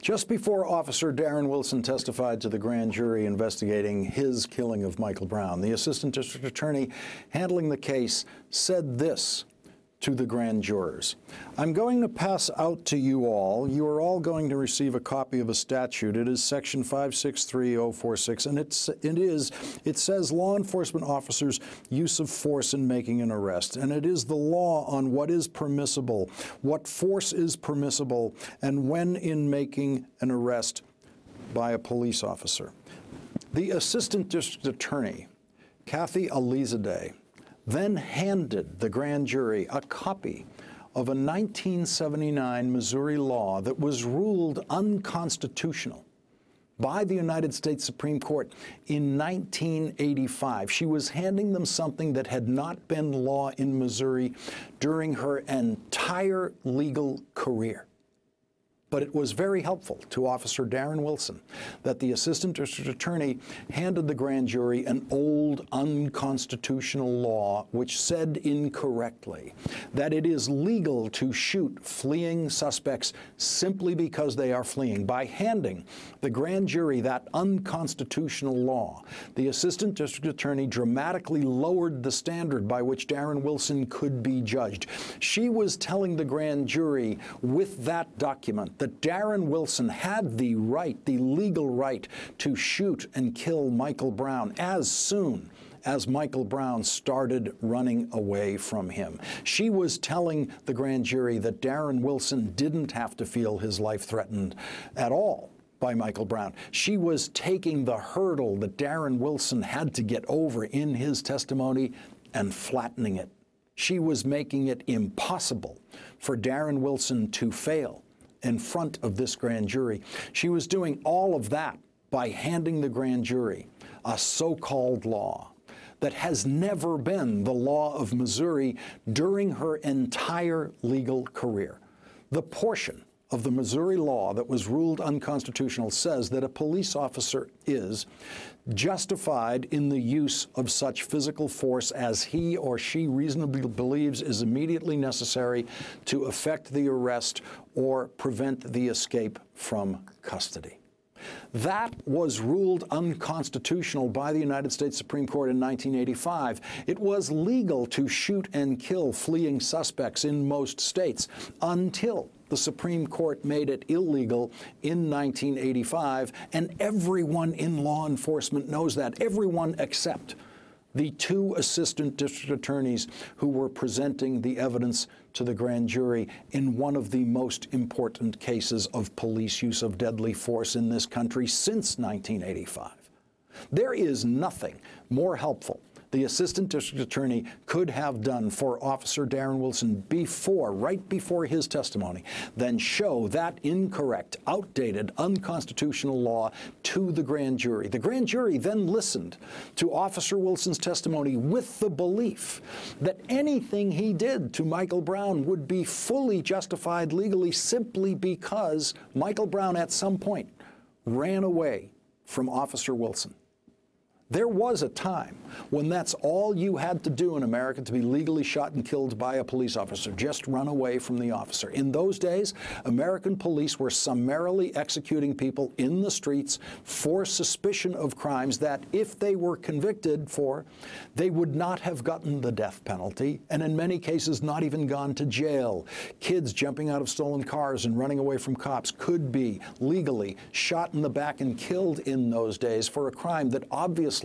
Just before Officer Darren Wilson testified to the grand jury investigating his killing of Michael Brown, the assistant district attorney handling the case said this to the grand jurors. I'm going to pass out to you all. You are all going to receive a copy of a statute. It is section 563046, and it says law enforcement officers' use of force in making an arrest, and it is the law on what is permissible, what force is permissible, and when in making an arrest by a police officer. The assistant district attorney, Kathy Alizadeh, then handed the grand jury a copy of a 1979 Missouri law that was ruled unconstitutional by the United States Supreme Court in 1985. She was handing them something that had not been law in Missouri during her entire legal career. But it was very helpful to Officer Darren Wilson that the assistant district attorney handed the grand jury an old unconstitutional law which said incorrectly that it is legal to shoot fleeing suspects simply because they are fleeing. By handing the grand jury that unconstitutional law, the assistant district attorney dramatically lowered the standard by which Darren Wilson could be judged. She was telling the grand jury with that document that Darren Wilson had the right, the legal right, to shoot and kill Michael Brown as soon as Michael Brown started running away from him. She was telling the grand jury that Darren Wilson didn't have to feel his life threatened at all by Michael Brown. She was taking the hurdle that Darren Wilson had to get over in his testimony and flattening it. She was making it impossible for Darren Wilson to fail in front of this grand jury. She was doing all of that by handing the grand jury a so-called law that has never been the law of Missouri during her entire legal career. The portion of the Missouri law that was ruled unconstitutional says that a police officer is justified in the use of such physical force as he or she reasonably believes is immediately necessary to effect the arrest or prevent the escape from custody. That was ruled unconstitutional by the United States Supreme Court in 1985. It was legal to shoot and kill fleeing suspects in most states until the Supreme Court made it illegal in 1985, and everyone in law enforcement knows that, everyone except the two assistant district attorneys who were presenting the evidence to the grand jury in one of the most important cases of police use of deadly force in this country since 1985. There is nothing more helpful the assistant district attorney could have done for Officer Darren Wilson right before his testimony, than show that incorrect, outdated, unconstitutional law to the grand jury. The grand jury then listened to Officer Wilson's testimony with the belief that anything he did to Michael Brown would be fully justified legally simply because Michael Brown at some point ran away from Officer Wilson. There was a time when that's all you had to do in America to be legally shot and killed by a police officer, just run away from the officer. In those days, American police were summarily executing people in the streets for suspicion of crimes that, if they were convicted for, they would not have gotten the death penalty, and in many cases not even gone to jail. Kids jumping out of stolen cars and running away from cops could be legally shot in the back and killed in those days for a crime that obviously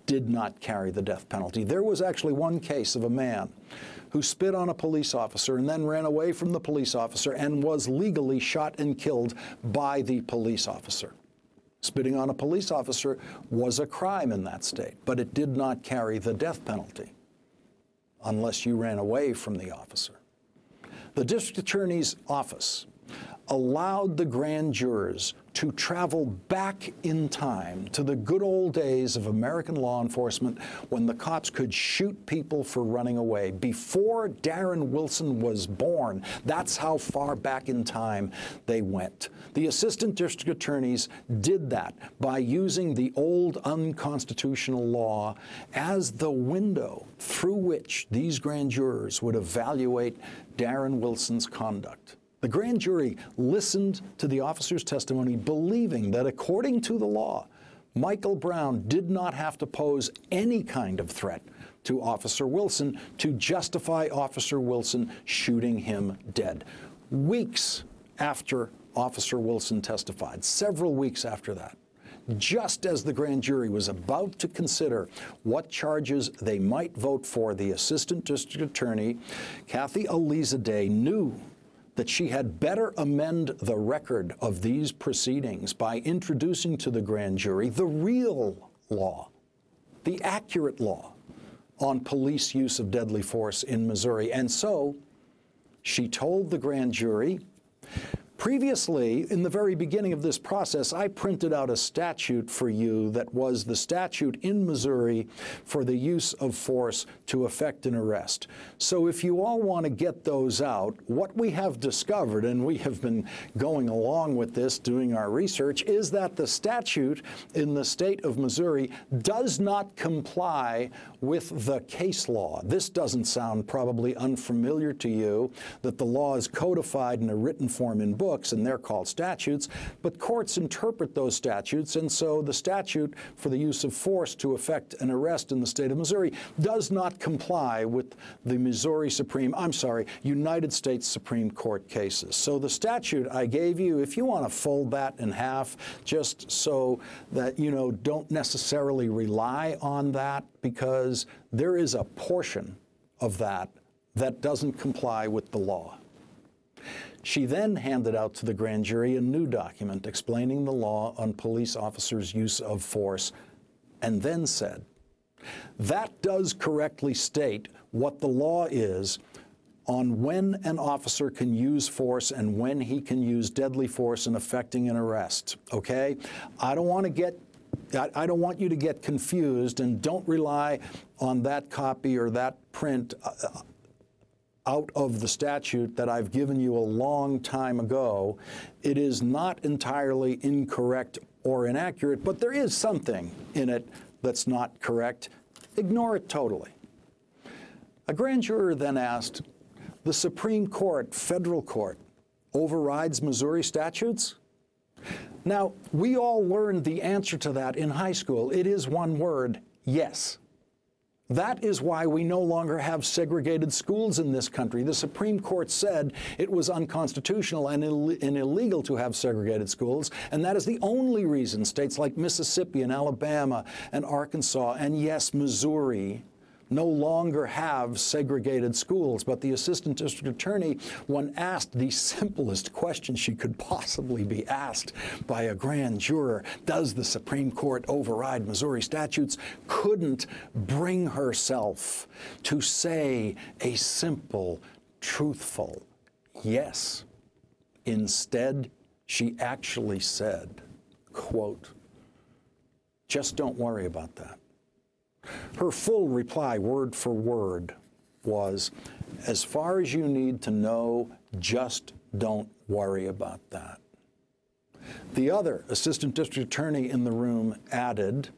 did not carry the death penalty. There was actually one case of a man who spit on a police officer and then ran away from the police officer and was legally shot and killed by the police officer. Spitting on a police officer was a crime in that state, but it did not carry the death penalty unless you ran away from the officer. The district attorney's office allowed the grand jurors to travel back in time to the good old days of American law enforcement when the cops could shoot people for running away. Before Darren Wilson was born, that's how far back in time they went. The assistant district attorneys did that by using the old unconstitutional law as the window through which these grand jurors would evaluate Darren Wilson's conduct. The grand jury listened to the officer's testimony, believing that according to the law, Michael Brown did not have to pose any kind of threat to Officer Wilson to justify Officer Wilson shooting him dead. Weeks after Officer Wilson testified, several weeks after that, just as the grand jury was about to consider what charges they might vote for, the Assistant District Attorney, Kathy Elizadeh, knew that she had better amend the record of these proceedings by introducing to the grand jury the real law, the accurate law on police use of deadly force in Missouri. And so she told the grand jury, previously, in the very beginning of this process, I printed out a statute for you that was the statute in Missouri for the use of force to effect an arrest. So if you all want to get those out, what we have discovered, and we have been going along with this, doing our research, is that the statute in the state of Missouri does not comply with the case law. This doesn't sound probably unfamiliar to you, that the law is codified in a written form in books, and they're called statutes, but courts interpret those statutes, and so the statute for the use of force to effect an arrest in the state of Missouri does not comply with the United States Supreme Court cases. So the statute I gave you, if you want to fold that in half, just so that you don't necessarily rely on that, because there is a portion of that that doesn't comply with the law. She then handed out to the grand jury a new document explaining the law on police officers' use of force, and then said, that does correctly state what the law is on when an officer can use force and when he can use deadly force in effecting an arrest, okay? I don't want you to get confused, and don't rely on that copy or that print out of the statute that I've given you a long time ago. It is not entirely incorrect or inaccurate, but there is something in it that's not correct. Ignore it totally. A grand juror then asked, the Supreme Court, federal court, overrides Missouri statutes? Now, we all learned the answer to that in high school. It is one word: yes. That is why we no longer have segregated schools in this country. The Supreme Court said it was unconstitutional and illegal to have segregated schools, and that is the only reason states like Mississippi and Alabama and Arkansas and, yes, Missouri no longer have segregated schools. But the Assistant District Attorney, when asked the simplest question she could possibly be asked by a grand juror, does the Supreme Court override Missouri statutes, couldn't bring herself to say a simple, truthful yes. Instead, she actually said, quote, just don't worry about that. Her full reply, word for word, was, as far as you need to know, just don't worry about that. The other Assistant District Attorney in the room added,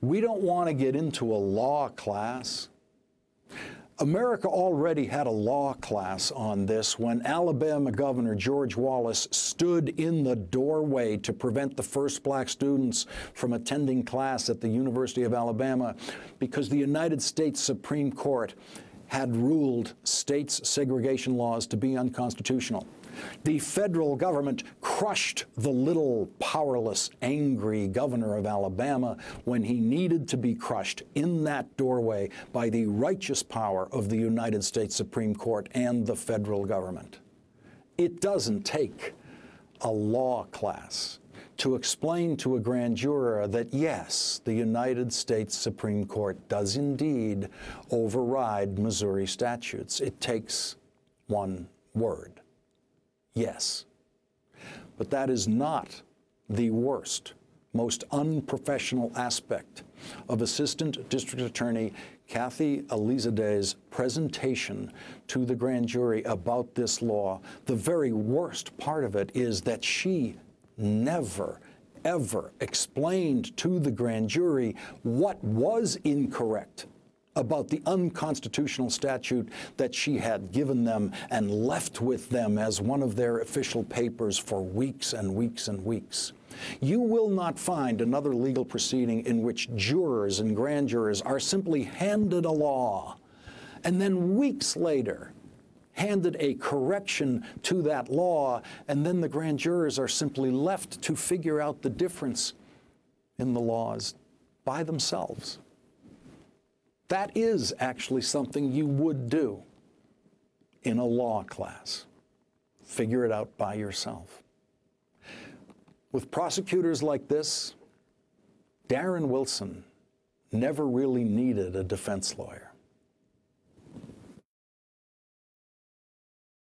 we don't want to get into a law class. America already had a law class on this when Alabama Governor George Wallace stood in the doorway to prevent the first black students from attending class at the University of Alabama because the United States Supreme Court had ruled states' segregation laws to be unconstitutional. The federal government crushed the little, powerless, angry governor of Alabama when he needed to be crushed in that doorway by the righteous power of the United States Supreme Court and the federal government. It doesn't take a law class to explain to a grand juror that, yes, the United States Supreme Court does indeed override Missouri statutes. It takes one word. Yes. But that is not the worst, most unprofessional aspect of Assistant District Attorney Kathy Elizadeh's presentation to the grand jury about this law. The very worst part of it is that she never, ever explained to the grand jury what was incorrect about the unconstitutional statute that she had given them and left with them as one of their official papers for weeks and weeks and weeks. You will not find another legal proceeding in which jurors and grand jurors are simply handed a law and then weeks later handed a correction to that law, and then the grand jurors are simply left to figure out the difference in the laws by themselves. That is actually something you would do in a law class. Figure it out by yourself. With prosecutors like this, Darren Wilson never really needed a defense lawyer.